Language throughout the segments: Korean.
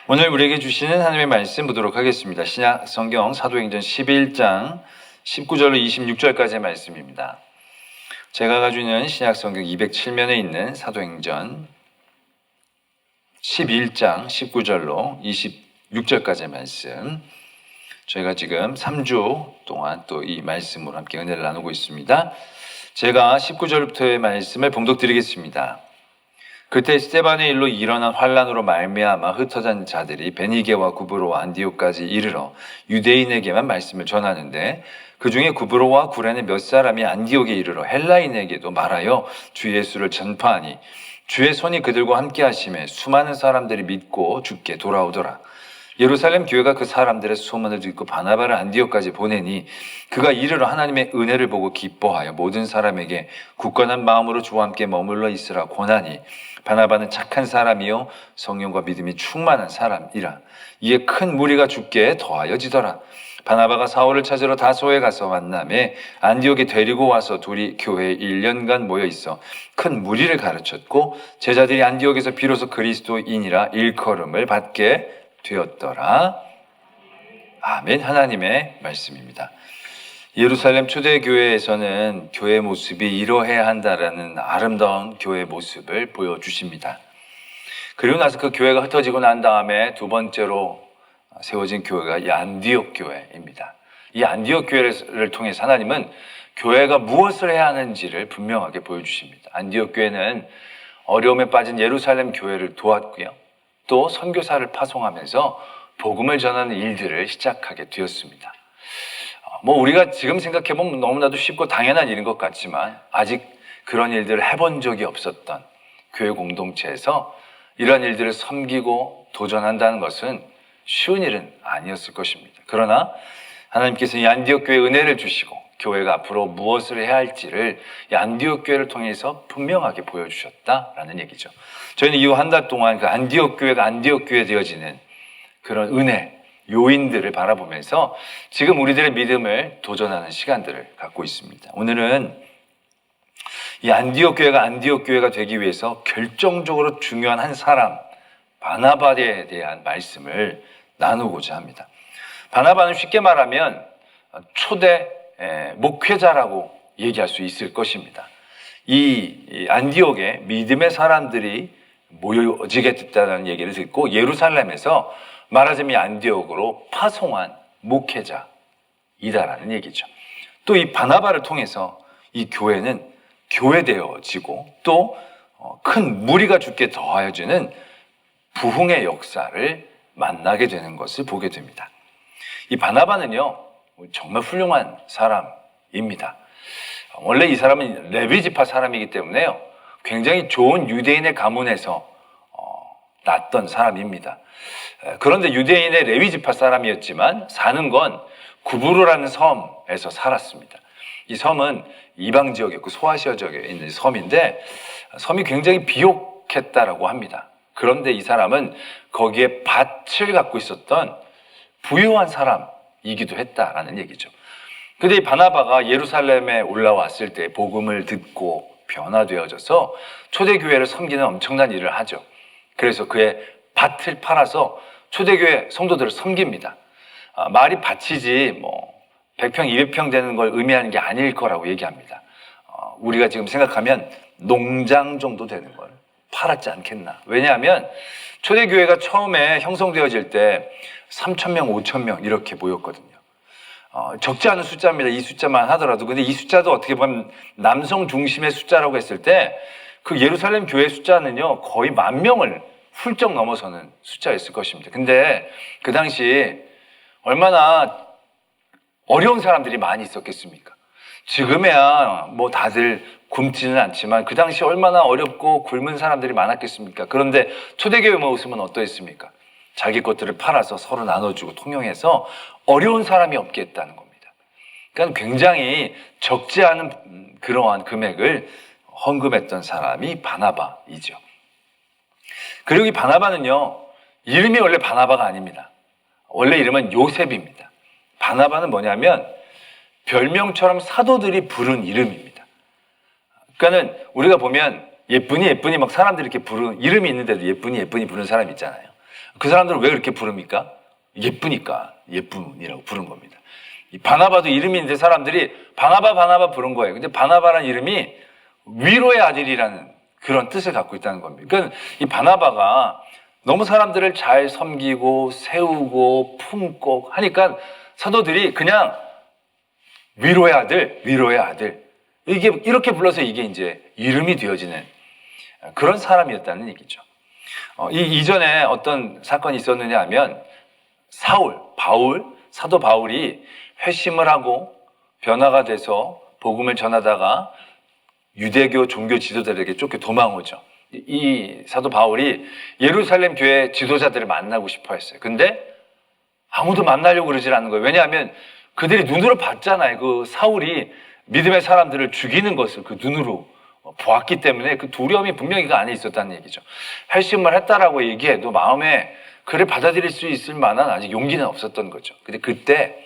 오늘 우리에게 주시는 하나님의 말씀 보도록 하겠습니다. 신약 성경 사도행전 11장 19절로 26절까지의 말씀입니다. 제가 가지고 있는 신약 성경 207면에 있는 사도행전 11장 19절로 26절까지의 말씀, 저희가 지금 3주 동안 또 이 말씀으로 함께 은혜를 나누고 있습니다. 제가 19절부터의 말씀을 봉독드리겠습니다. 그때 스데반의 일로 일어난 환란으로 말미암아 흩어진 자들이 베니게와 구브로와 안디옥까지 이르러 유대인에게만 말씀을 전하는데, 그 중에 구브로와 구레네 몇 사람이 안디옥에 이르러 헬라인에게도 말하여 주 예수를 전파하니 주의 손이 그들과 함께 하심에 수많은 사람들이 믿고 주께 돌아오더라. 예루살렘 교회가 그 사람들의 소문을 듣고 바나바를 안디옥까지 보내니 그가 이르러 하나님의 은혜를 보고 기뻐하여 모든 사람에게 굳건한 마음으로 주와 함께 머물러 있으라 권하니, 바나바는 착한 사람이요 성령과 믿음이 충만한 사람이라. 이에 큰 무리가 주께 더하여지더라. 바나바가 사울을 찾으러 다소에 가서 만남에 안디옥에 데리고 와서 둘이 교회에 1년간 모여 있어 큰 무리를 가르쳤고, 제자들이 안디옥에서 비로소 그리스도인이라 일컬음을 받게 되었더라. 아멘. 하나님의 말씀입니다. 예루살렘 초대교회에서는 교회 모습이 이러해야 한다라는 아름다운 교회 모습을 보여주십니다. 그리고 나서 그 교회가 흩어지고 난 다음에 두 번째로 세워진 교회가 이 안디옥 교회입니다. 이 안디옥 교회를 통해서 하나님은 교회가 무엇을 해야 하는지를 분명하게 보여주십니다. 안디옥 교회는 어려움에 빠진 예루살렘 교회를 도왔고요, 또 선교사를 파송하면서 복음을 전하는 일들을 시작하게 되었습니다. 우리가 지금 생각해보면 너무나도 쉽고 당연한 일인 것 같지만, 아직 그런 일들을 해본 적이 없었던 교회 공동체에서 이런 일들을 섬기고 도전한다는 것은 쉬운 일은 아니었을 것입니다. 그러나 하나님께서 이 안디옥 교회에 은혜를 주시고 교회가 앞으로 무엇을 해야 할지를 이 안디옥 교회를 통해서 분명하게 보여주셨다라는 얘기죠. 저희는 이 한 달 동안 그 안디옥 교회가 안디옥 교회 되어지는 그런 은혜, 요인들을 바라보면서 지금 우리들의 믿음을 도전하는 시간들을 갖고 있습니다. 오늘은 이 안디옥 교회가 안디옥 교회가 되기 위해서 결정적으로 중요한 한 사람, 바나바에 대한 말씀을 나누고자 합니다. 바나바는 쉽게 말하면 초대 목회자라고 얘기할 수 있을 것입니다. 이 안디옥에 믿음의 사람들이 모여지게 됐다는 얘기를 듣고 예루살렘에서 말하자면 안디옥으로 파송한 목회자이다라는 얘기죠. 또 이 바나바를 통해서 이 교회는 교회되어지고 또 큰 무리가 주께 더하여지는 부흥의 역사를 만나게 되는 것을 보게 됩니다. 이 바나바는요, 정말 훌륭한 사람입니다. 원래 이 사람은 레위 지파 사람이기 때문에요, 굉장히 좋은 유대인의 가문에서 났던 사람입니다. 그런데 유대인의 레위 지파 사람이었지만 사는 건 구브로라는 섬에서 살았습니다. 이 섬은 이방 지역이었고 소아시아 지역에 있는 섬인데, 섬이 굉장히 비옥했다라고 합니다. 그런데 이 사람은 거기에 밭을 갖고 있었던 부유한 사람이기도 했다라는 얘기죠. 근데 이 바나바가 예루살렘에 올라왔을 때 복음을 듣고 변화되어져서 초대교회를 섬기는 엄청난 일을 하죠. 그래서 그의 밭을 팔아서 초대교회 성도들을 섬깁니다. 말이 밭이지 100평, 200평 되는 걸 의미하는 게 아닐 거라고 얘기합니다. 우리가 지금 생각하면 농장 정도 되는 걸 팔았지 않겠나. 왜냐하면 초대교회가 처음에 형성되어질 때 3,000명, 5,000명 이렇게 모였거든요. 적지 않은 숫자입니다. 이 숫자만 하더라도. 근데 이 숫자도 어떻게 보면 남성 중심의 숫자라고 했을 때 그 예루살렘 교회 숫자는요, 거의 10,000명을 훌쩍 넘어서는 숫자였을 것입니다. 근데 그 당시 얼마나 어려운 사람들이 많이 있었겠습니까? 지금에야 다들 굶지는 않지만 그 당시 얼마나 어렵고 굶은 사람들이 많았겠습니까? 그런데 초대교회 모습은 어떠했습니까? 자기 것들을 팔아서 서로 나눠주고 통용해서 어려운 사람이 없게 했다는 겁니다. 그러니까 굉장히 적지 않은 그러한 금액을 헌금했던 사람이 바나바이죠. 그리고 이 바나바는요, 이름이 원래 바나바가 아닙니다. 원래 이름은 요셉입니다. 바나바는 뭐냐면 별명처럼 사도들이 부른 이름입니다. 그러니까는 우리가 보면 예쁜이 막 사람들이 이렇게 부르는 이름이 있는데도 예쁜이 부르는 사람 있잖아요. 그 사람들은 왜 그렇게 부릅니까? 예쁘니까 예쁜이라고 부른 겁니다. 이 바나바도 이름이 있는데 사람들이 바나바 부른 거예요. 근데 바나바라는 이름이 위로의 아들이라는 그런 뜻을 갖고 있다는 겁니다. 그러니까 이 바나바가 너무 사람들을 잘 섬기고 세우고 품고 하니까 사도들이 그냥 위로의 아들 이게 이렇게 불러서 이게 이제 이름이 되어지는 그런 사람이었다는 얘기죠. 이 이전에 어떤 사건이 있었느냐 하면 사도 바울이 회심을 하고 변화가 돼서 복음을 전하다가 유대교 종교 지도자들에게 쫓겨 도망오죠. 이 사도 바울이 예루살렘 교회 지도자들을 만나고 싶어 했어요. 근데 아무도 만나려고 그러질 않는 거예요. 왜냐하면 그들이 눈으로 봤잖아요. 그 사울이 믿음의 사람들을 죽이는 것을 그 눈으로 보았기 때문에 그 두려움이 분명히 그 안에 있었다는 얘기죠. 회심을 했다라고 얘기해도 마음에 그를 받아들일 수 있을 만한 아직 용기는 없었던 거죠. 근데 그때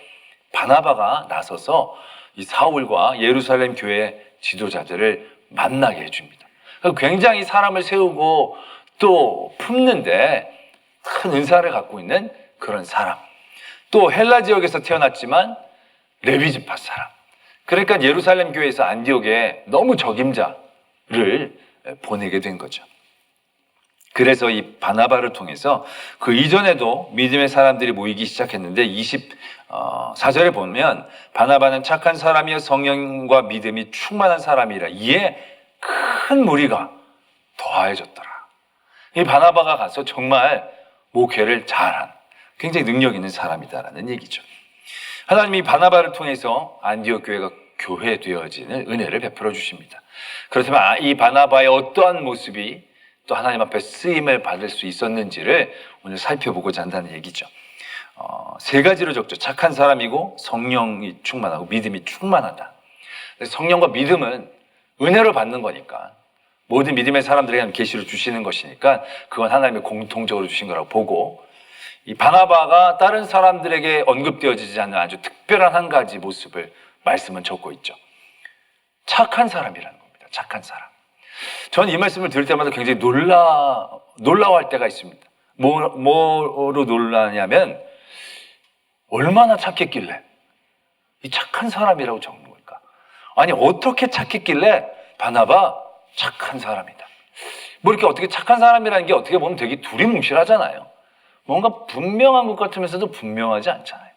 바나바가 나서서 이 사울과 예루살렘 교회 지도자들을 만나게 해줍니다. 굉장히 사람을 세우고 또 품는데 큰 은사를 갖고 있는 그런 사람. 또 헬라 지역에서 태어났지만 레위 지파 사람. 그러니까 예루살렘 교회에서 안디옥에 너무 적임자를 보내게 된 거죠. 그래서 이 바나바를 통해서 그 이전에도 믿음의 사람들이 모이기 시작했는데 24절에 보면 바나바는 착한 사람이여 성령과 믿음이 충만한 사람이라 이에 큰 무리가 더해졌더라. 이 바나바가 가서 정말 목회를 잘한 굉장히 능력 있는 사람이다라는 얘기죠. 하나님이 바나바를 통해서 안디옥 교회가 교회되어지는 은혜를 베풀어 주십니다. 그렇다면 이 바나바의 어떠한 모습이 또 하나님 앞에 쓰임을 받을 수 있었는지를 오늘 살펴보고자 한다는 얘기죠. 세 가지로 적죠. 착한 사람이고 성령이 충만하고 믿음이 충만하다. 성령과 믿음은 은혜로 받는 거니까 모든 믿음의 사람들에게 계시를 주시는 것이니까 그건 하나님이 공통적으로 주신 거라고 보고 이 바나바가 다른 사람들에게 언급되어지지 않는 아주 특별한 한 가지 모습을 말씀은 적고 있죠. 착한 사람이라는 겁니다. 착한 사람. 저는 이 말씀을 들을 때마다 굉장히 놀라워할 때가 있습니다. 뭐로 놀라냐면 얼마나 착했길래 이 착한 사람이라고 적는 걸까? 아니 어떻게 착했길래 바나바 착한 사람이다. 뭐 이렇게 어떻게 착한 사람이라는 게 어떻게 보면 되게 두리뭉실하잖아요. 뭔가 분명한 것 같으면서도 분명하지 않잖아요.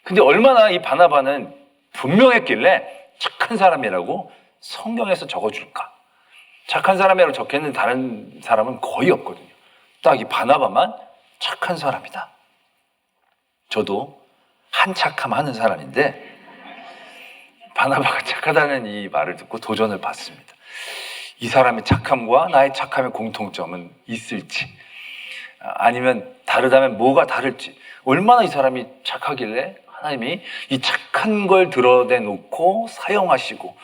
근데 얼마나 이 바나바는 분명했길래 착한 사람이라고 성경에서 적어줄까? 착한 사람이라고 적혀있는 다른 사람은 거의 없거든요. 딱 이 바나바만 착한 사람이다. 저도 한착함 하는 사람인데 바나바가 착하다는 이 말을 듣고 도전을 받습니다. 이 사람의 착함과 나의 착함의 공통점은 있을지 아니면 다르다면 뭐가 다를지 얼마나 이 사람이 착하길래 하나님이 이 착한 걸 드러내놓고 사용하시고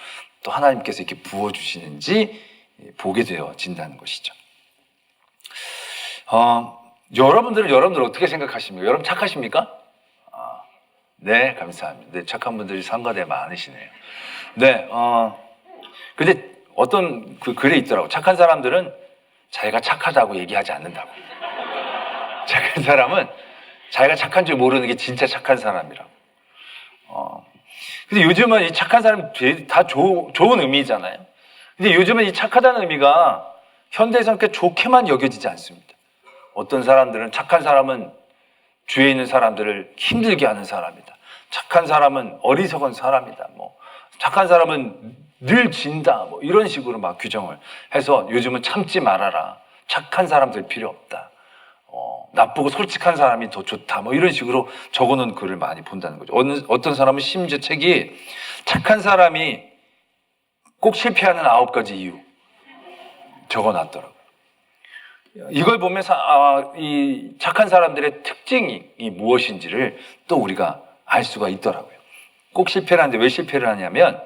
또 하나님께서 이렇게 부어주시는지 보게 되어진다는 것이죠. 여러분들 어떻게 생각하십니까? 여러분 착하십니까? 네, 감사합니다. 네, 착한 분들이 상가대에 많으시네요. 네, 근데 어떤 그 글에 있더라고. 착한 사람들은 자기가 착하다고 얘기하지 않는다고. 착한 사람은 자기가 착한 줄 모르는 게 진짜 착한 사람이라고. 근데 요즘은 이 착한 사람 다 좋은 의미잖아요. 근데 요즘은 이 착하다는 의미가 현대에서는 그렇게 좋게만 여겨지지 않습니다. 어떤 사람들은 착한 사람은 주위에 있는 사람들을 힘들게 하는 사람이다. 착한 사람은 어리석은 사람이다. 뭐 착한 사람은 늘 진다. 뭐 이런 식으로 막 규정을 해서 요즘은 참지 말아라. 착한 사람들 필요 없다. 나쁘고 솔직한 사람이 더 좋다. 뭐 이런 식으로 적어놓은 글을 많이 본다는 거죠. 어떤 사람은 심지어 책이 착한 사람이 꼭 실패하는 9가지 이유 적어놨더라고요. 이걸 보면 이 착한 사람들의 특징이 무엇인지를 또 우리가 알 수가 있더라고요. 꼭 실패를 하는데 왜 실패를 하냐면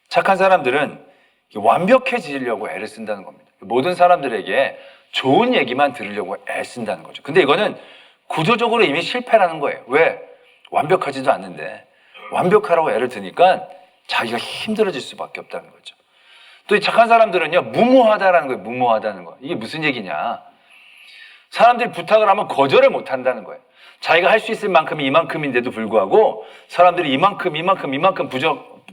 착한 사람들은 완벽해지려고 애를 쓴다는 겁니다. 모든 사람들에게 좋은 얘기만 들으려고 애쓴다는 거죠. 근데 이거는 구조적으로 이미 실패라는 거예요. 왜? 완벽하지도 않는데 완벽하라고 애를 드니까 자기가 힘들어질 수밖에 없다는 거죠. 또 이 착한 사람들은요 무모하다라는 거예요. 무모하다는 거. 이게 무슨 얘기냐? 사람들이 부탁을 하면 거절을 못 한다는 거예요. 자기가 할 수 있을 만큼이 이만큼인데도 불구하고 사람들이 이만큼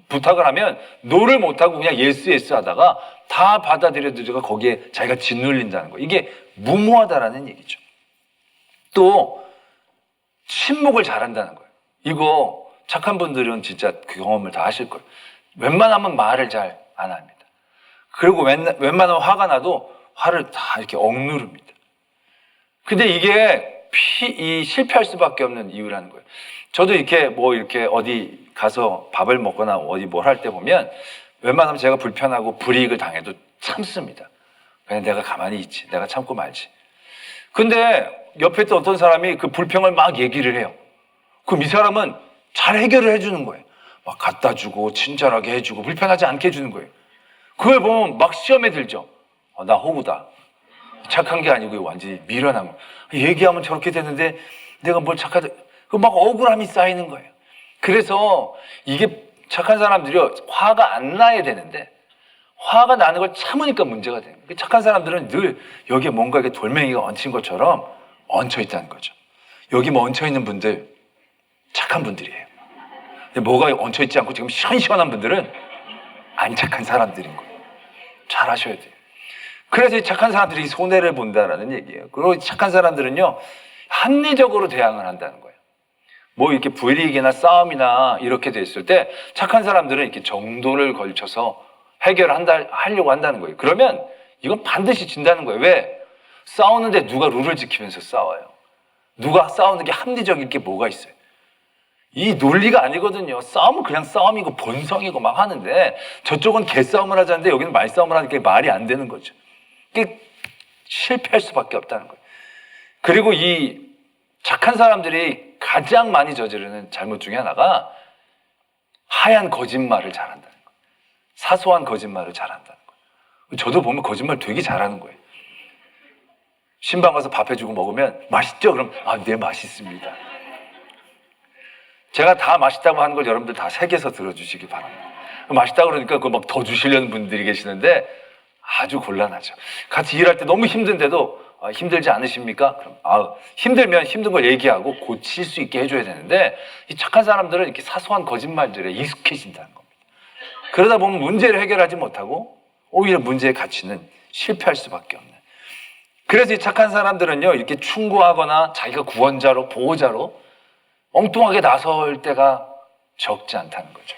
부탁을 하면 노를 못하고 그냥 예스 하다가 다 받아들여도 거기에 자기가 짓눌린다는 거예요. 이게 무모하다라는 얘기죠. 또 침묵을 잘한다는 거예요. 이거 착한 분들은 진짜 그 경험을 다 하실 거예요. 웬만하면 말을 잘 안 합니다. 그리고 웬만하면 화가 나도 화를 다 이렇게 억누릅니다. 근데 이게 실패할 수밖에 없는 이유라는 거예요. 저도 이렇게 어디 가서 밥을 먹거나 어디 뭘 할 때 보면 웬만하면 제가 불편하고 불이익을 당해도 참습니다. 그냥 내가 가만히 있지. 내가 참고 말지. 근데 옆에 또 어떤 사람이 그 불평을 막 얘기를 해요. 그럼 이 사람은 잘 해결을 해주는 거예요. 막 갖다 주고 친절하게 해주고 불편하지 않게 해주는 거예요. 그걸 보면 막 시험에 들죠. 나 호구다. 착한 게 아니고 완전히 미련한 거. 얘기하면 저렇게 되는데 내가 뭘 착하다. 그 막 억울함이 쌓이는 거예요. 그래서 이게 착한 사람들이 화가 안 나야 되는데 화가 나는 걸 참으니까 문제가 돼요. 착한 사람들은 늘 여기에 뭔가 이렇게 돌멩이가 얹힌 것처럼 얹혀 있다는 거죠. 여기 얹혀 있는 분들 착한 분들이에요. 근데 뭐가 얹혀 있지 않고 지금 시원시원한 분들은 안 착한 사람들인 거예요. 잘 아셔야 돼요. 그래서 착한 사람들이 손해를 본다라는 얘기예요. 그리고 착한 사람들은요, 합리적으로 대항을 한다는 거예요. 뭐 이렇게 불이익이나 싸움이나 이렇게 됐을 때 착한 사람들은 이렇게 정도를 걸쳐서 하려고 한다는 거예요. 그러면 이건 반드시 진다는 거예요. 왜? 싸우는데 누가 룰을 지키면서 싸워요? 누가 싸우는 게 합리적인 게 뭐가 있어요? 이 논리가 아니거든요. 싸움은 그냥 싸움이고 본성이고 막 하는데 저쪽은 개싸움을 하자는데 여기는 말싸움을 하는 게 말이 안 되는 거죠. 이게 실패할 수밖에 없다는 거예요. 그리고 이 착한 사람들이 가장 많이 저지르는 잘못 중에 하나가 하얀 거짓말을 잘한다는 거예요. 사소한 거짓말을 잘한다는 거예요. 저도 보면 거짓말 되게 잘하는 거예요. 신방 가서 밥 해주고 먹으면 맛있죠? 그럼 네 맛있습니다. 제가 다 맛있다고 하는 걸 여러분들 다 새겨서 들어주시기 바랍니다. 맛있다고 그러니까 그거 막 더 주시려는 분들이 계시는데 아주 곤란하죠. 같이 일할 때 너무 힘든데도 힘들지 않으십니까? 그럼 힘들면 힘든 걸 얘기하고 고칠 수 있게 해줘야 되는데 이 착한 사람들은 이렇게 사소한 거짓말들에 익숙해진다는 겁니다. 그러다 보면 문제를 해결하지 못하고 오히려 문제의 가치는 실패할 수밖에 없는. 그래서 이 착한 사람들은요 이렇게 충고하거나 자기가 구원자로 보호자로 엉뚱하게 나설 때가 적지 않다는 거죠.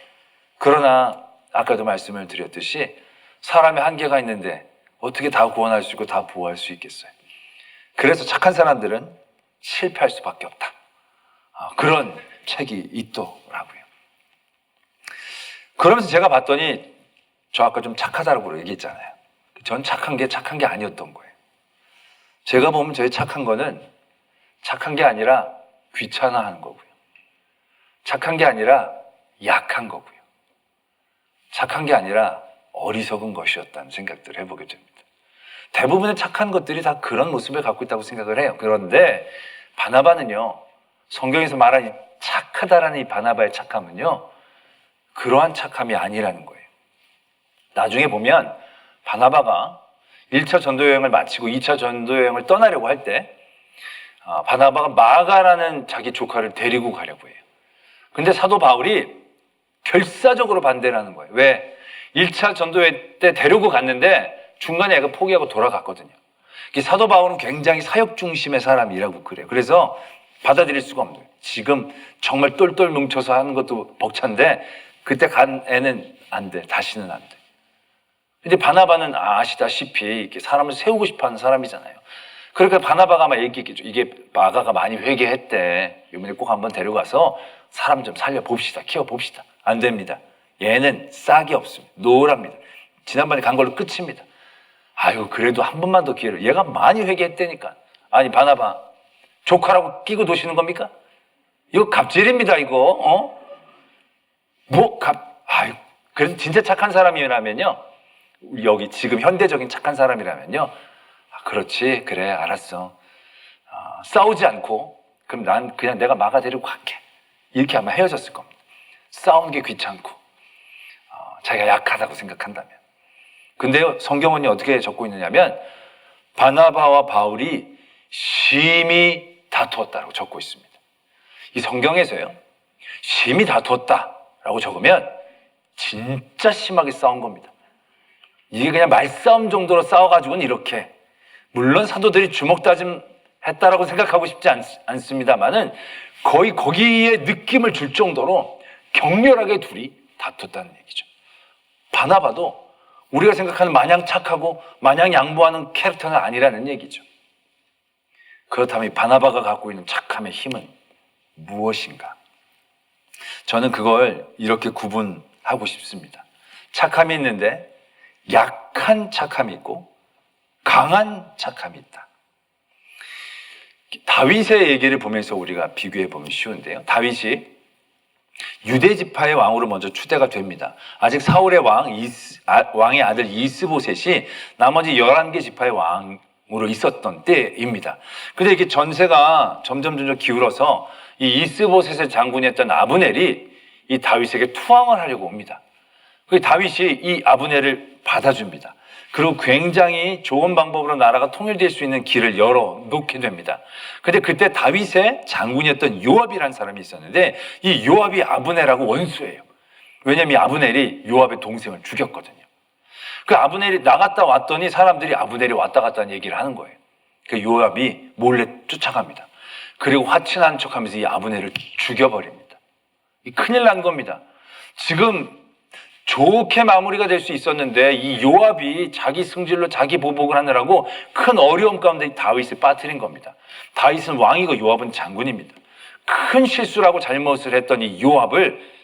그러나 아까도 말씀을 드렸듯이 사람의 한계가 있는데 어떻게 다 구원할 수 있고 다 보호할 수 있겠어요. 그래서 착한 사람들은 실패할 수밖에 없다. 그런 책이 있더라고요. 그러면서 제가 봤더니 저 아까 좀 착하다고 얘기했잖아요. 전 착한 게 아니었던 거예요. 제가 보면 저희 착한 거는 착한 게 아니라 귀찮아하는 거고요. 착한 게 아니라 약한 거고요. 착한 게 아니라 어리석은 것이었다는 생각들을 해보게 됩니다. 대부분의 착한 것들이 다 그런 모습을 갖고 있다고 생각을 해요. 그런데 바나바는요, 성경에서 말한 이 착하다라는 이 바나바의 착함은요, 그러한 착함이 아니라는 거예요. 나중에 보면 바나바가 1차 전도여행을 마치고 2차 전도여행을 떠나려고 할 때 바나바가 마가라는 자기 조카를 데리고 가려고 해요. 근데 사도 바울이 결사적으로 반대를 하는 거예요. 왜? 1차 전도회 때 데리고 갔는데 중간에 애가 포기하고 돌아갔거든요. 사도 바울은 굉장히 사역 중심의 사람이라고 그래요. 그래서 받아들일 수가 없는 거예요. 지금 정말 똘똘 뭉쳐서 하는 것도 벅찬데 그때 간 애는 안 돼. 다시는 안 돼. 근데 바나바는 아시다시피 이렇게 사람을 세우고 싶어 하는 사람이잖아요. 그러니까 바나바가 아마 얘기했겠죠. 이게 마가가 많이 회개했대. 이번에 꼭 한번 데려가서 사람 좀 살려봅시다. 키워봅시다. 안 됩니다. 얘는 싹이 없습니다. 노랍니다. 지난번에 간 걸로 끝입니다. 그래도 한 번만 더 기회를. 얘가 많이 회개했다니까. 아니 바나바 조카라고 끼고 도시는 겁니까? 이거 갑질입니다. 이거 그래서 진짜 착한 사람이라면요, 여기 지금 현대적인 착한 사람이라면요, 그렇지, 그래, 알았어. 싸우지 않고 그럼 난 그냥 내가 마가 데리고 갈게. 이렇게 아마 헤어졌을 겁니다. 싸우는 게 귀찮고 자기가 약하다고 생각한다면. 근데요, 성경은 어떻게 적고 있느냐면 바나바와 바울이 심히 다투었다라고 적고 있습니다. 이 성경에서요, 심히 다투었다라고 적으면 진짜 심하게 싸운 겁니다. 이게 그냥 말싸움 정도로 싸워가지고는 이렇게, 물론 사도들이 주먹다짐 했다라고 생각하고 싶지 않습니다만은 거의 거기에 느낌을 줄 정도로 격렬하게 둘이 다퉜다는 얘기죠. 바나바도 우리가 생각하는 마냥 착하고 마냥 양보하는 캐릭터는 아니라는 얘기죠. 그렇다면 바나바가 갖고 있는 착함의 힘은 무엇인가? 저는 그걸 이렇게 구분하고 싶습니다. 착함이 있는데 약한 착함이 있고 강한 착함이 있다. 다윗의 얘기를 보면서 우리가 비교해 보면 쉬운데요. 다윗이 유대 지파의 왕으로 먼저 추대가 됩니다. 아직 사울의 왕의 아들 이스보셋이 나머지 11개 지파의 왕으로 있었던 때입니다. 근데 이게 전세가 점점 기울어서 이 이스보셋의 장군이었던 아브넬이 이 다윗에게 투항을 하려고 옵니다. 그 다윗이 이 아브넬을 받아줍니다. 그리고 굉장히 좋은 방법으로 나라가 통일될 수 있는 길을 열어놓게 됩니다. 근데 그때 다윗의 장군이었던 요압이라는 사람이 있었는데 이 요압이 아브넬하고 원수예요. 왜냐하면 이 아브넬이 요압의 동생을 죽였거든요. 그 아브넬이 나갔다 왔더니 사람들이 아브넬이 왔다 갔다 하는 얘기를 하는 거예요. 그 요압이 몰래 쫓아갑니다. 그리고 화친한 척하면서 이 아브넬을 죽여버립니다. 큰일 난 겁니다. 지금 좋게 마무리가 될 수 있었는데 이 요압이 자기 승질로 자기 보복을 하느라고 큰 어려움 가운데 다윗을 빠뜨린 겁니다. 다윗은 왕이고 요압은 장군입니다. 큰 실수라고 잘못을 했던 이 요압을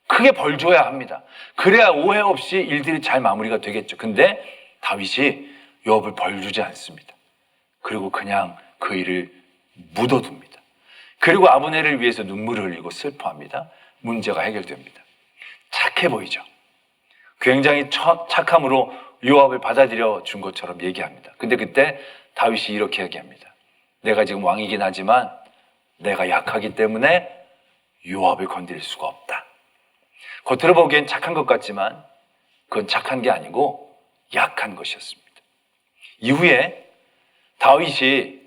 크게 벌 줘야 합니다. 그래야 오해 없이 일들이 잘 마무리가 되겠죠. 근데 다윗이 요압을 벌 주지 않습니다. 그리고 그냥 그 일을 묻어둡니다. 그리고 아브넬을 위해서 눈물을 흘리고 슬퍼합니다. 문제가 해결됩니다. 착해 보이죠? 굉장히 착함으로 요압을 받아들여 준 것처럼 얘기합니다. 근데 그때 다윗이 이렇게 얘기합니다. 내가 지금 왕이긴 하지만 내가 약하기 때문에 요압을 건드릴 수가 없다. 겉으로 보기엔 착한 것 같지만 그건 착한 게 아니고 약한 것이었습니다. 이후에 다윗이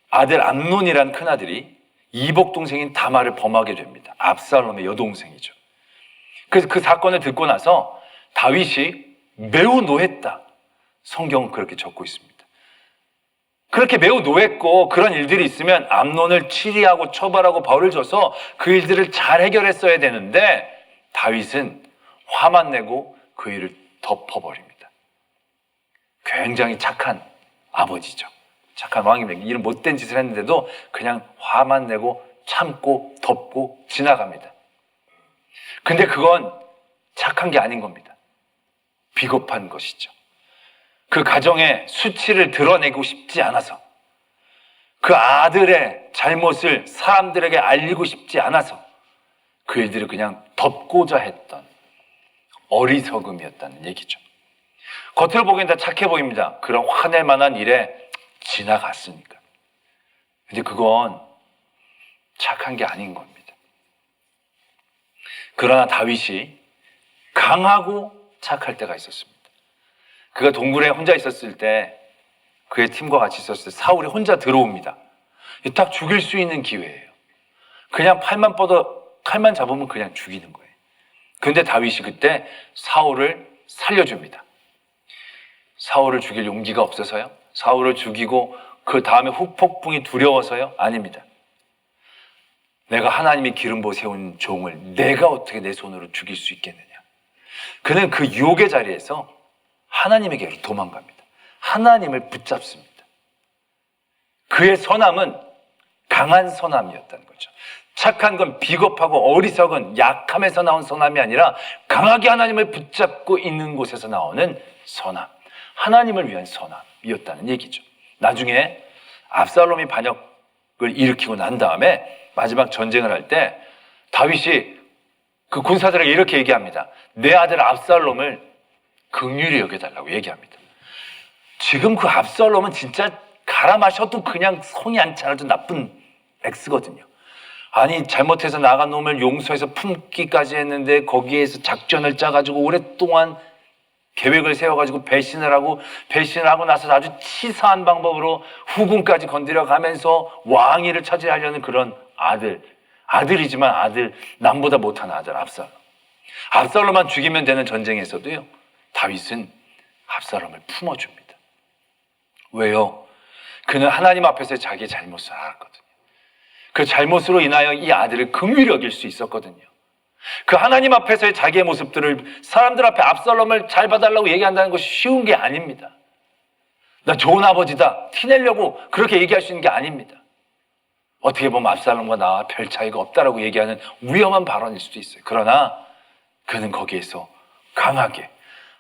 아들 암논이란 큰아들이 이복 동생인 다말을 범하게 됩니다. 압살롬의 여동생이죠. 그래서 그 사건을 듣고 나서 다윗이 매우 노했다. 성경은 그렇게 적고 있습니다. 그렇게 매우 노했고 그런 일들이 있으면 암논을 치리하고 처벌하고 벌을 줘서 그 일들을 잘 해결했어야 되는데 다윗은 화만 내고 그 일을 덮어버립니다. 굉장히 착한 아버지죠. 착한 왕입니다. 이런 못된 짓을 했는데도 그냥 화만 내고 참고 덮고 지나갑니다. 근데 그건 착한 게 아닌 겁니다. 비겁한 것이죠. 그 가정의 수치를 드러내고 싶지 않아서, 그 아들의 잘못을 사람들에게 알리고 싶지 않아서 그 일들을 그냥 덮고자 했던 어리석음이었다는 얘기죠. 겉으로 보기엔 다 착해 보입니다. 그런 화낼 만한 일에 지나갔으니까. 근데 그건 착한 게 아닌 겁니다. 그러나 다윗이 강하고 착할 때가 있었습니다. 그가 동굴에 혼자 있었을 때, 그의 팀과 같이 있었을 때 사울이 혼자 들어옵니다. 딱 죽일 수 있는 기회예요. 그냥 칼만 잡으면 그냥 죽이는 거예요. 그런데 다윗이 그때 사울을 살려줍니다. 사울을 죽일 용기가 없어서요? 사울을 죽이고 그 다음에 후폭풍이 두려워서요? 아닙니다. 내가 하나님이 기름 부어 세운 종을 내가 어떻게 내 손으로 죽일 수 있겠느냐. 그는 그 유혹의 자리에서 하나님에게로 도망갑니다. 하나님을 붙잡습니다. 그의 선함은 강한 선함이었다는 거죠. 착한 건 비겁하고 어리석은 약함에서 나온 선함이 아니라 강하게 하나님을 붙잡고 있는 곳에서 나오는 선함, 하나님을 위한 선함이었다는 얘기죠. 나중에 압살롬이 반역을 일으키고 난 다음에 마지막 전쟁을 할 때 다윗이 그 군사들에게 이렇게 얘기합니다. 내 아들 압살롬을 긍휼히 여겨달라고 얘기합니다. 지금 그 압살롬은 진짜 갈아 마셔도 그냥 손이 안 차려도 나쁜 엑스거든요. 아니 잘못해서 나간 놈을 용서해서 품기까지 했는데 거기에서 작전을 짜가지고 오랫동안 계획을 세워가지고 배신을 하고 나서 아주 치사한 방법으로 후궁까지 건드려 가면서 왕위를 차지하려는 그런 아들이지만 남보다 못한 아들 압살롬. 압살롬만 죽이면 되는 전쟁에서도요, 다윗은 압살롬을 품어줍니다. 왜요? 그는 하나님 앞에서 자기의 잘못을 알았거든요. 그 잘못으로 인하여 이 아들을 긍휼히 여길 수 있었거든요. 그 하나님 앞에서의 자기의 모습들을 사람들 앞에 압살롬을 잘 봐달라고 얘기한다는 것이 쉬운 게 아닙니다. 나 좋은 아버지다 티내려고 그렇게 얘기할 수 있는 게 아닙니다. 어떻게 보면 압살롬과 나와 별 차이가 없다라고 얘기하는 위험한 발언일 수도 있어요. 그러나 그는 거기에서 강하게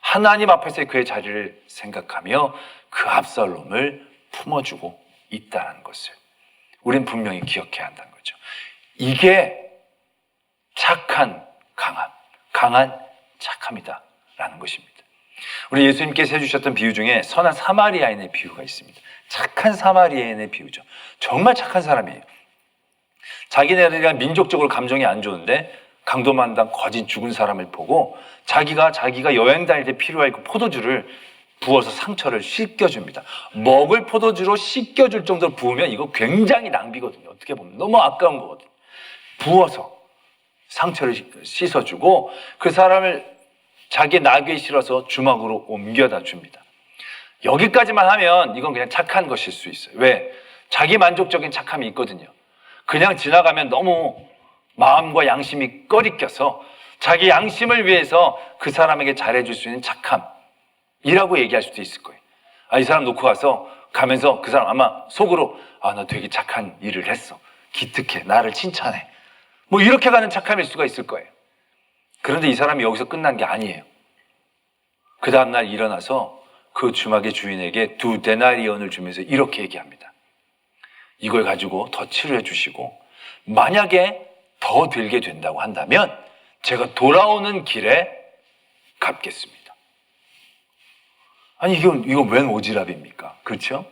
하나님 앞에서의 그의 자리를 생각하며 그 압살롬을 품어주고 있다는 것을 우린 분명히 기억해야 한다는 거죠. 이게 착한 강한 착함이다라는 것입니다. 우리 예수님께서 해주셨던 비유 중에 선한 사마리아인의 비유가 있습니다. 착한 사마리아인의 비유죠. 정말 착한 사람이에요. 자기네들이 민족적으로 감정이 안 좋은데 강도만당 거진 죽은 사람을 보고 자기가 여행 다닐 때 필요할 그 포도주를 부어서 상처를 씻겨줍니다. 먹을 포도주로 씻겨줄 정도로 부으면 이거 굉장히 낭비거든요. 어떻게 보면 너무 아까운 거거든요. 부어서 상처를 씻어주고 그 사람을 자기 나귀에 실어서 주막으로 옮겨다 줍니다. 여기까지만 하면 이건 그냥 착한 것일 수 있어요. 왜? 자기 만족적인 착함이 있거든요. 그냥 지나가면 너무 마음과 양심이 꺼리껴서 자기 양심을 위해서 그 사람에게 잘해줄 수 있는 착함이라고 얘기할 수도 있을 거예요. 이 사람 놓고 가면서 그 사람 아마 속으로 나 되게 착한 일을 했어. 기특해. 나를 칭찬해. 뭐 이렇게 가는 착함일 수가 있을 거예요. 그런데 이 사람이 여기서 끝난 게 아니에요. 그 다음날 일어나서 그 주막의 주인에게 2데나리온을 주면서 이렇게 얘기합니다. 이걸 가지고 더 치료해 주시고 만약에 더 들게 된다고 한다면 제가 돌아오는 길에 갚겠습니다. 아니 이건 웬 오지랖입니까? 그렇죠?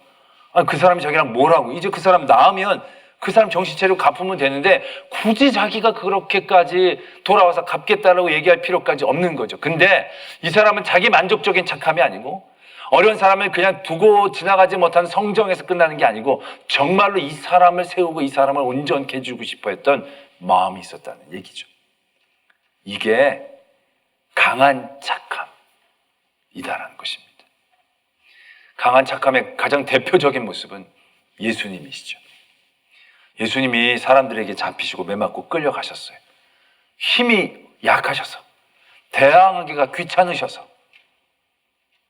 그 사람이 자기랑 뭘 하고 이제 그 사람 나으면 그 사람 정신 차리고 갚으면 되는데 굳이 자기가 그렇게까지 돌아와서 갚겠다라고 얘기할 필요까지 없는 거죠. 근데 이 사람은 자기 만족적인 착함이 아니고 어려운 사람을 그냥 두고 지나가지 못한 성정에서 끝나는 게 아니고 정말로 이 사람을 세우고 이 사람을 온전케 해주고 싶어 했던 마음이 있었다는 얘기죠. 이게 강한 착함이다라는 것입니다. 강한 착함의 가장 대표적인 모습은 예수님이시죠. 예수님이 사람들에게 잡히시고 매맞고 끌려가셨어요. 힘이 약하셔서 대항하기가 귀찮으셔서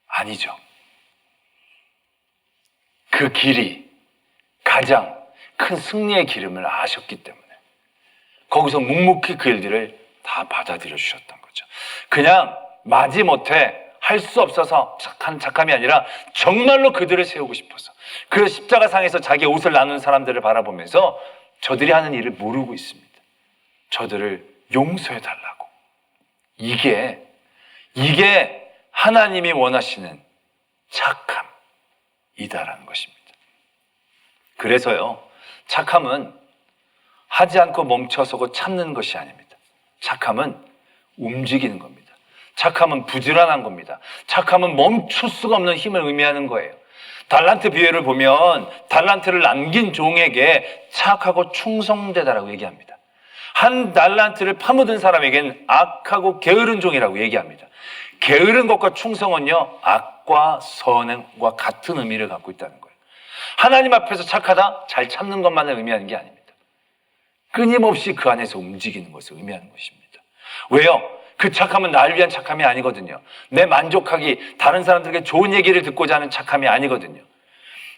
아니죠. 그 길이 가장 큰 승리의 기름을 아셨기 때문에 거기서 묵묵히 그 일들을 다 받아들여 주셨던 거죠. 그냥 마지못해 할 수 없어서 착함이 아니라 정말로 그들을 세우고 싶어서 그 십자가상에서 자기 옷을 나눈 사람들을 바라보면서 저들이 하는 일을 모르고 있습니다. 저들을 용서해 달라고. 이게 하나님이 원하시는 착함이다라는 것입니다. 그래서요, 착함은 하지 않고 멈춰서고 참는 것이 아닙니다. 착함은 움직이는 겁니다. 착함은 부지런한 겁니다. 착함은 멈출 수가 없는 힘을 의미하는 거예요. 달란트 비유를 보면 달란트를 남긴 종에게 착하고 충성되다라고 얘기합니다. 한 달란트를 파묻은 사람에게는 악하고 게으른 종이라고 얘기합니다. 게으른 것과 충성은요, 악과 선행과 같은 의미를 갖고 있다는 거예요. 하나님 앞에서 착하다, 잘 참는 것만을 의미하는 게 아닙니다. 끊임없이 그 안에서 움직이는 것을 의미하는 것입니다. 왜요? 그 착함은 나를 위한 착함이 아니거든요. 내 만족하기, 다른 사람들에게 좋은 얘기를 듣고자 하는 착함이 아니거든요.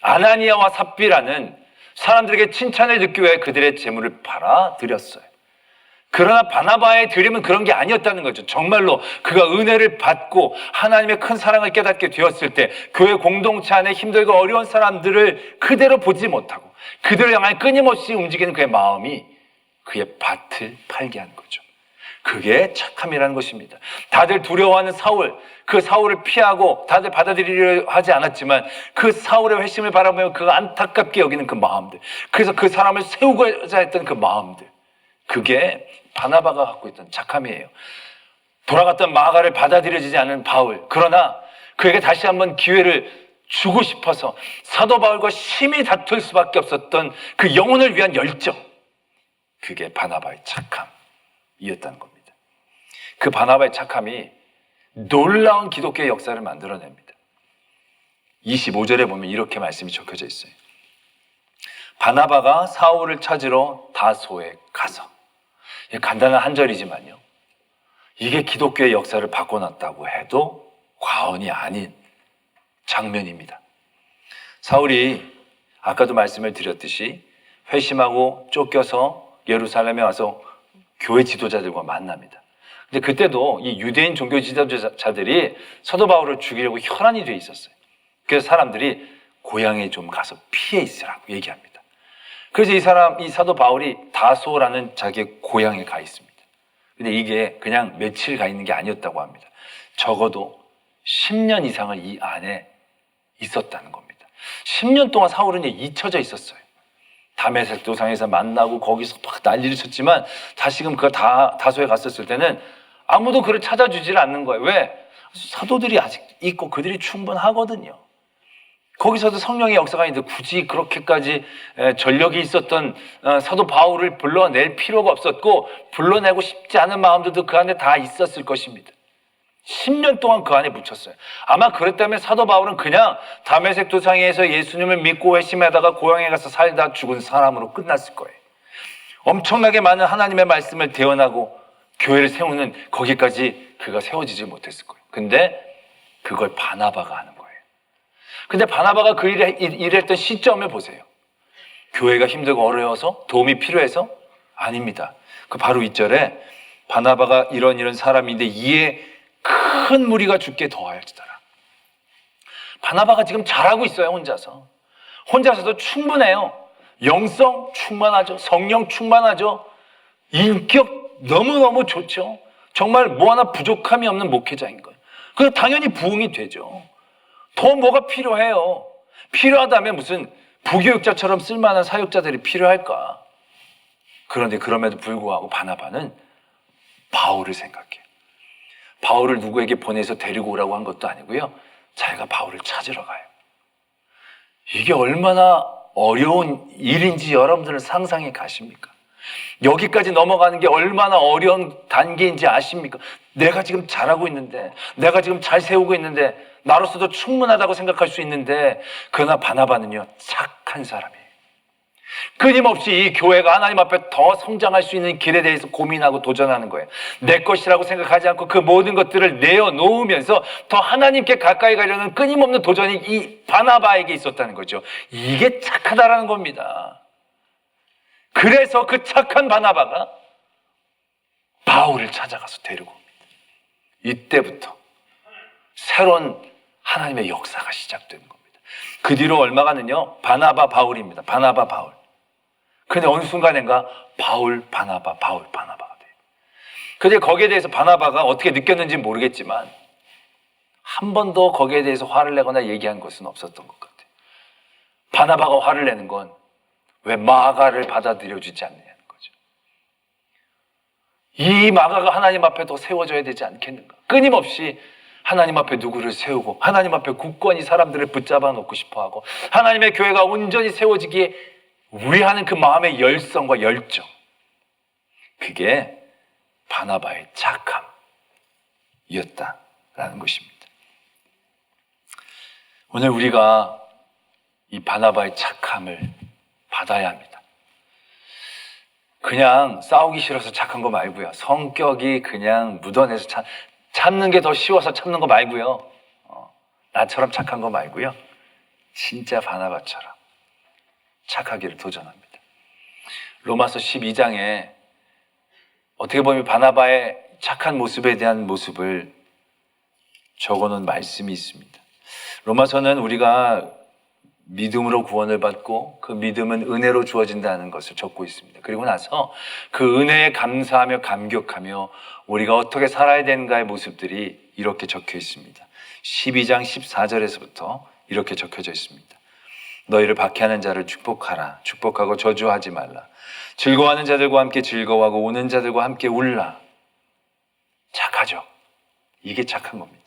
아나니아와 삽비라는 사람들에게 칭찬을 듣기 위해 그들의 재물을 팔아드렸어요. 그러나 바나바의 드림은 그런 게 아니었다는 거죠. 정말로 그가 은혜를 받고 하나님의 큰 사랑을 깨닫게 되었을 때 교회 공동체 안에 힘들고 어려운 사람들을 그대로 보지 못하고 그들을 향해 끊임없이 움직이는 그의 마음이 그의 밭을 팔게 하는 거죠. 그게 착함이라는 것입니다. 다들 두려워하는 그 사울을 피하고 다들 받아들이려 하지 않았지만 그 사울의 회심을 바라보며 그가 안타깝게 여기는 그 마음들, 그래서 그 사람을 세우고자 했던 그 마음들, 그게 바나바가 갖고 있던 착함이에요. 돌아갔던 마가를 받아들여지지 않은 바울. 그러나 그에게 다시 한번 기회를 주고 싶어서 사도 바울과 심히 다툴 수밖에 없었던 그 영혼을 위한 열정. 그게 바나바의 착함이었다는 겁니다. 그 바나바의 착함이 놀라운 기독교의 역사를 만들어냅니다. 25절에 보면 이렇게 말씀이 적혀져 있어요. 바나바가 사울을 찾으러 다소에 가서. 간단한 한 절이지만요, 이게 기독교의 역사를 바꿔놨다고 해도 과언이 아닌 장면입니다. 사울이 아까도 말씀을 드렸듯이 회심하고 쫓겨서 예루살렘에 와서 교회 지도자들과 만납니다. 근데 그때도 이 유대인 종교 지도자들이 사도 바울을 죽이려고 혈안이 돼 있었어요. 그래서 사람들이 고향에 좀 가서 피해 있으라고 얘기합니다. 그래서 이 사도 바울이 다소라는 자기의 고향에 가 있습니다. 근데 이게 그냥 며칠 가 있는 게 아니었다고 합니다. 적어도 10년 이상을 이 안에 있었다는 겁니다. 10년 동안 사울은 잊혀져 있었어요. 다메섹 도상에서 만나고 거기서 막 난리를 쳤지만 다시금 그가 다소에 갔었을 때는 아무도 그를 찾아주질 않는 거예요. 왜? 사도들이 아직 있고 그들이 충분하거든요. 거기서도 성령의 역사가 있는데 굳이 그렇게까지 전력이 있었던 사도 바울을 불러낼 필요가 없었고 불러내고 싶지 않은 마음들도 그 안에 다 있었을 것입니다. 10년 동안 그 안에 묻혔어요. 아마 그랬다면 사도 바울은 그냥 다메섹 도상에서 예수님을 믿고 회심하다가 고향에 가서 살다 죽은 사람으로 끝났을 거예요. 엄청나게 많은 하나님의 말씀을 대언하고 교회를 세우는 거기까지 그가 세워지지 못했을 거예요. 근데 그걸 바나바가 하는 거예요. 근데 바나바가 그 일을 했던 시점을 보세요. 교회가 힘들고 어려워서 도움이 필요해서? 아닙니다. 그 바로 윗절에 바나바가 이런 사람인데 이에 큰 무리가 죽게 더하였더라. 바나바가 지금 잘하고 있어요. 혼자서도 충분해요. 영성 충만하죠. 성령 충만하죠. 인격 너무너무 좋죠. 정말 뭐 하나 부족함이 없는 목회자인 거예요. 그래서 당연히 부흥이 되죠. 더 뭐가 필요해요. 필요하다면 무슨 부교육자처럼 쓸만한 사역자들이 필요할까? 그런데 그럼에도 불구하고 바나바는 바울을 생각해요. 바울을 누구에게 보내서 데리고 오라고 한 것도 아니고요. 자기가 바울을 찾으러 가요. 이게 얼마나 어려운 일인지 여러분들은 상상해 가십니까? 여기까지 넘어가는 게 얼마나 어려운 단계인지 아십니까? 내가 지금 잘하고 있는데, 내가 지금 잘 세우고 있는데, 나로서도 충분하다고 생각할 수 있는데, 그러나 바나바는요, 착한 사람이에요. 끊임없이 이 교회가 하나님 앞에 더 성장할 수 있는 길에 대해서 고민하고 도전하는 거예요. 내 것이라고 생각하지 않고 그 모든 것들을 내어놓으면서 더 하나님께 가까이 가려는 끊임없는 도전이 이 바나바에게 있었다는 거죠. 이게 착하다라는 겁니다. 그래서 그 착한 바나바가 바울을 찾아가서 데리고 옵니다. 이때부터 새로운 하나님의 역사가 시작되는 겁니다. 그 뒤로 얼마가는요, 바나바 바울입니다. 바나바 바울. 근데 어느 순간인가 바울 바나바가 돼요. 근데 거기에 대해서 바나바가 어떻게 느꼈는지 모르겠지만 한 번도 거기에 대해서 화를 내거나 얘기한 것은 없었던 것 같아요. 바나바가 화를 내는 건 왜 마가를 받아들여주지 않느냐는 거죠. 이 마가가 하나님 앞에 더 세워져야 되지 않겠는가? 끊임없이 하나님 앞에 누구를 세우고 하나님 앞에 굳건히 사람들을 붙잡아 놓고 싶어하고 하나님의 교회가 온전히 세워지기에 위하는 그 마음의 열성과 열정, 그게 바나바의 착함이었다라는 것입니다. 오늘 우리가 이 바나바의 착함을 받아야 합니다. 그냥 싸우기 싫어서 착한 거 말고요. 성격이 그냥 묻어내서 참는 게 더 쉬워서 참는 거 말고요. 나처럼 착한 거 말고요. 진짜 바나바처럼 착하기를 도전합니다. 로마서 12장에 어떻게 보면 바나바의 착한 모습에 대한 모습을 적어놓은 말씀이 있습니다. 로마서는 우리가 믿음으로 구원을 받고 그 믿음은 은혜로 주어진다는 것을 적고 있습니다. 그리고 나서 그 은혜에 감사하며 감격하며 우리가 어떻게 살아야 되는가의 모습들이 이렇게 적혀 있습니다. 12장 14절에서부터 이렇게 적혀져 있습니다. 너희를 박해하는 자를 축복하라. 축복하고 저주하지 말라. 즐거워하는 자들과 함께 즐거워하고 우는 자들과 함께 울라. 착하죠. 이게 착한 겁니다.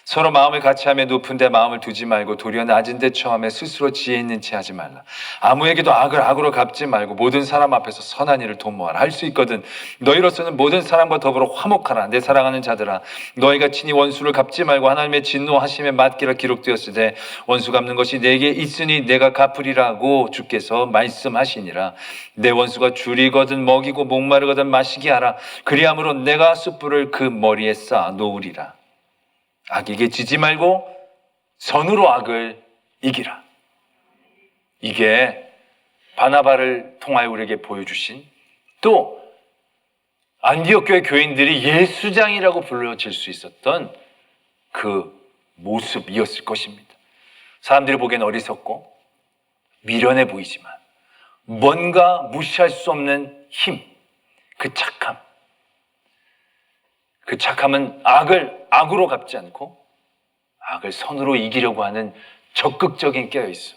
서로 마음을 같이하며 높은 데 마음을 두지 말고 도리어 낮은 데 처함에 스스로 지혜 있는 체 하지 말라. 아무에게도 악을 악으로 갚지 말고 모든 사람 앞에서 선한 일을 도모하라. 할 수 있거든 너희로서는 모든 사람과 더불어 화목하라. 내 사랑하는 자들아, 너희가 친히 원수를 갚지 말고 하나님의 진노하심에 맡기라. 기록되었으되 원수 갚는 것이 내게 있으니 내가 갚으리라고 주께서 말씀하시니라. 내 원수가 줄이거든 먹이고 목마르거든 마시게 하라. 그리함으로 내가 숯불을 그 머리에 쌓아 놓으리라. 악에게 지지 말고 선으로 악을 이기라. 이게 바나바를 통하여 우리에게 보여주신, 또 안디옥 교회 교인들이 예수장이라고 불러질 수 있었던 그 모습이었을 것입니다. 사람들이 보기엔 어리석고 미련해 보이지만 뭔가 무시할 수 없는 힘, 그 착함. 그 착함은 악을 악으로 갚지 않고 악을 선으로 이기려고 하는 적극적인 깨어있어.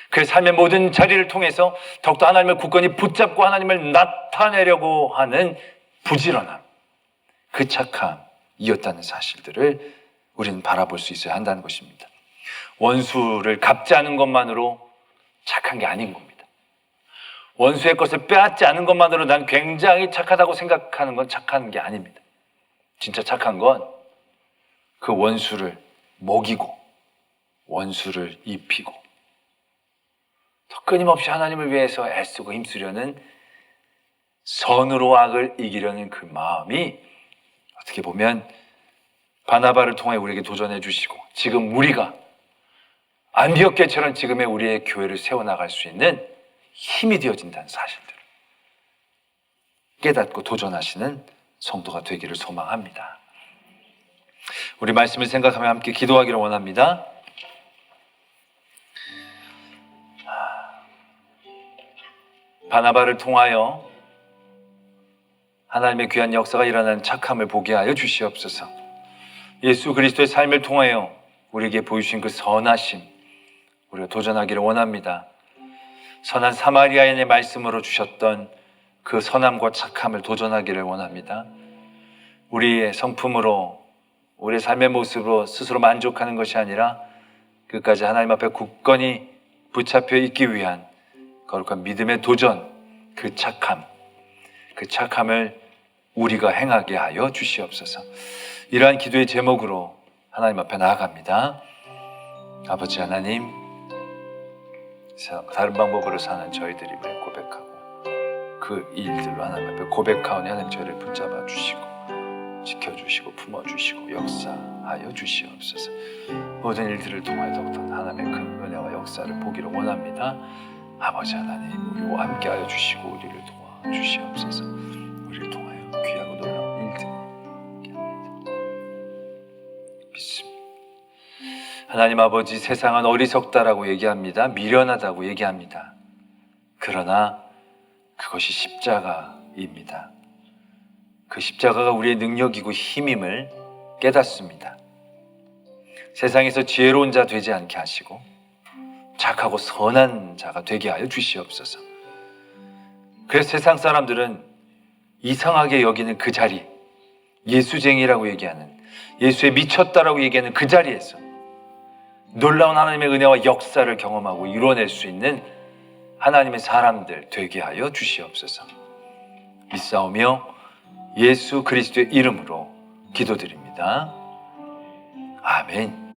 그 삶의 모든 자리를 통해서 더욱더 하나님을 굳건히 붙잡고 하나님을 나타내려고 하는 부지런함, 그 착함이었다는 사실들을 우리는 바라볼 수 있어야 한다는 것입니다. 원수를 갚지 않은 것만으로 착한 게 아닌 겁니다. 원수의 것을 빼앗지 않은 것만으로 난 굉장히 착하다고 생각하는 건 착한 게 아닙니다. 진짜 착한 건 그 원수를 먹이고 원수를 입히고 더 끊임없이 하나님을 위해서 애쓰고 힘쓰려는, 선으로 악을 이기려는 그 마음이 어떻게 보면 바나바를 통해 우리에게 도전해 주시고 지금 우리가 안디옥 교회처럼 지금의 우리의 교회를 세워나갈 수 있는 힘이 되어진다는 사실들을 깨닫고 도전하시는 성도가 되기를 소망합니다. 우리 말씀을 생각하며 함께 기도하기를 원합니다. 바나바를 통하여 하나님의 귀한 역사가 일어나는 착함을 보게 하여 주시옵소서. 예수 그리스도의 삶을 통하여 우리에게 보여주신 그 선하심, 우리가 도전하기를 원합니다. 선한 사마리아인의 말씀으로 주셨던 그 선함과 착함을 도전하기를 원합니다. 우리의 성품으로, 우리의 삶의 모습으로 스스로 만족하는 것이 아니라 끝까지 하나님 앞에 굳건히 붙잡혀 있기 위한 거룩한 믿음의 도전, 그 착함을 우리가 행하게 하여 주시옵소서. 이러한 기도의 제목으로 하나님 앞에 나아갑니다. 아버지 하나님, 다른 방법으로 사는 저희들임을 고백하고 그 일들로 하나님 앞에 고백하오니 하나님 저희를 붙잡아 주시고 지켜주시고 품어주시고 역사하여 주시옵소서. 모든 일들을 통하여 더욱더 하나님의 큰 은혜와 역사를 보기를 원합니다. 아버지 하나님, 우리와 함께하여 주시고 우리를 도와주시옵소서. 우리를 통하여 귀하고 놀라운 일들 믿습니다. 하나님 아버지, 세상은 어리석다라고 얘기합니다. 미련하다고 얘기합니다. 그러나 그것이 십자가입니다. 그 십자가가 우리의 능력이고 힘임을 깨닫습니다. 세상에서 지혜로운 자 되지 않게 하시고 착하고 선한 자가 되게 하여 주시옵소서. 그래서 세상 사람들은 이상하게 여기는 그 자리, 예수쟁이라고 얘기하는, 예수에 미쳤다라고 얘기하는 그 자리에서 놀라운 하나님의 은혜와 역사를 경험하고 이뤄낼 수 있는 하나님의 사람들 되게 하여 주시옵소서. 믿사오며 예수 그리스도의 이름으로 기도드립니다. 아멘.